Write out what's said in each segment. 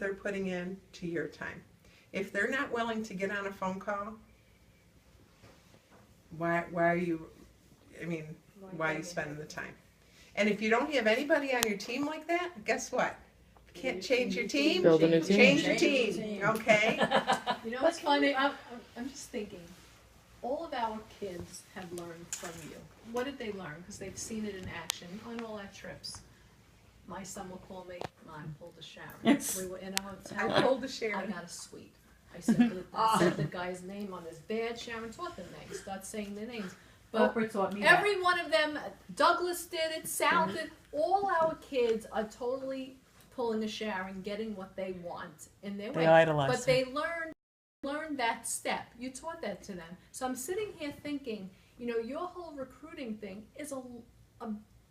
they're putting in to your time. If they're not willing to get on a phone call, why are you, I mean, why are you spending the time? And if you don't have anybody on your team like that, guess what? Can't change your team, Build a new team. change your team, okay? You know what's funny? I'm just thinking, all of our kids have learned from you. What did they learn? Because they've seen it in action on all our trips. My son will call me, Mom, pull the shower. We were in a hotel. I pulled the I Sharon. got a suite. I said the guy's name on his bed. Sharon taught them names. Start saying their names. But Oprah taught me that. every one of them, Douglas did it, Sal did. All our kids are totally pulling a Sharon, getting what they want in their way. They idolize But they learned that step. You taught that to them. So I'm sitting here thinking, you know, your whole recruiting thing is a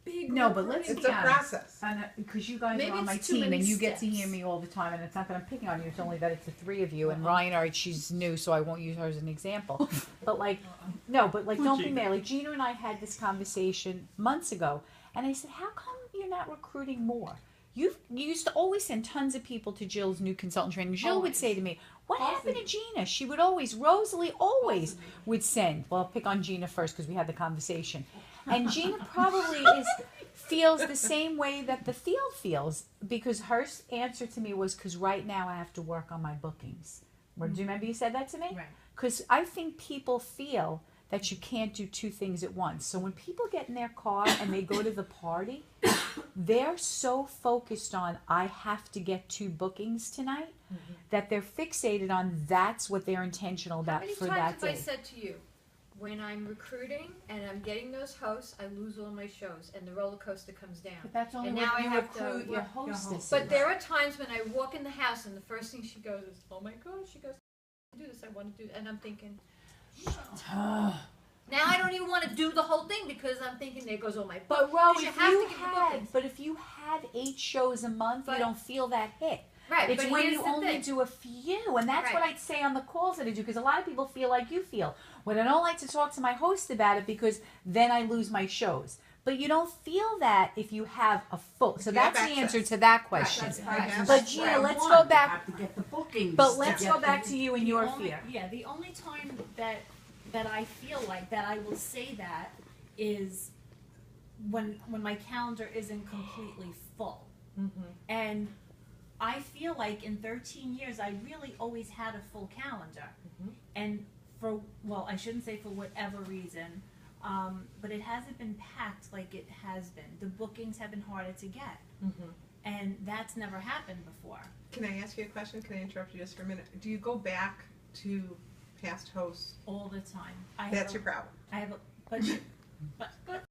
big No, but let's It's be a honest. process. Because you guys Maybe are on it's my too team many and you get to steps. hear me all the time, and it's not that I'm picking on you, it's only that it's the three of you, and Ryan, all right, she's new, so I won't use her as an example. But like, no, but like, don't be mad. Like, Gina and I had this conversation months ago, and I said, how come you're not recruiting more? You used to always send tons of people to Jill's new consultant training. Jill would say to me, what happened to Gina? She would always, Rosalie always would send. Well, I'll pick on Gina first because we had the conversation. And Gina probably feels the same way that the field feels, because her answer to me was, because right now I have to work on my bookings. Do you remember you said that to me? Right. Because I think people feel that you can't do two things at once. So when people get in their car and they go to the party, they're so focused on, I have to get 2 bookings tonight, that they're fixated on that's what they're intentional How about many for times that have I day. said to you, when I'm recruiting and I'm getting those hosts, I lose all my shows and the roller coaster comes down. But that's only And when now I you have to recruit your work- hostesses. But there are times when I walk in the house and the first thing she goes is, oh my gosh, she goes, I want to do this, I want to do, and I'm thinking, now I don't even want to do the whole thing because I'm thinking there goes all my But Ro, because if you had 8 shows a month, But- you don't feel that hit. Right, It's but when here's you the only thing. do a few, and that's what Right. I'd say on the calls that I do, because a lot of people feel like you feel. When I don't like to talk to my host about it, because then I lose my shows. But you don't feel that if you have a full. So You have that's the access. answer to that question. That's right. But Gina, let's go back. Have to get the bookings. But to let's get go back the- to you and your fear. Yeah, the only time that I feel like that I will say that is when my calendar isn't completely full. And I feel like in 13 years I really always had a full calendar. And I shouldn't say for whatever reason, but it hasn't been packed like it has been. The bookings have been harder to get. And that's never happened before. Can I ask you a question? Can I interrupt you just for a minute? Do you go back to past hosts? All the time. That's your problem. I have a, but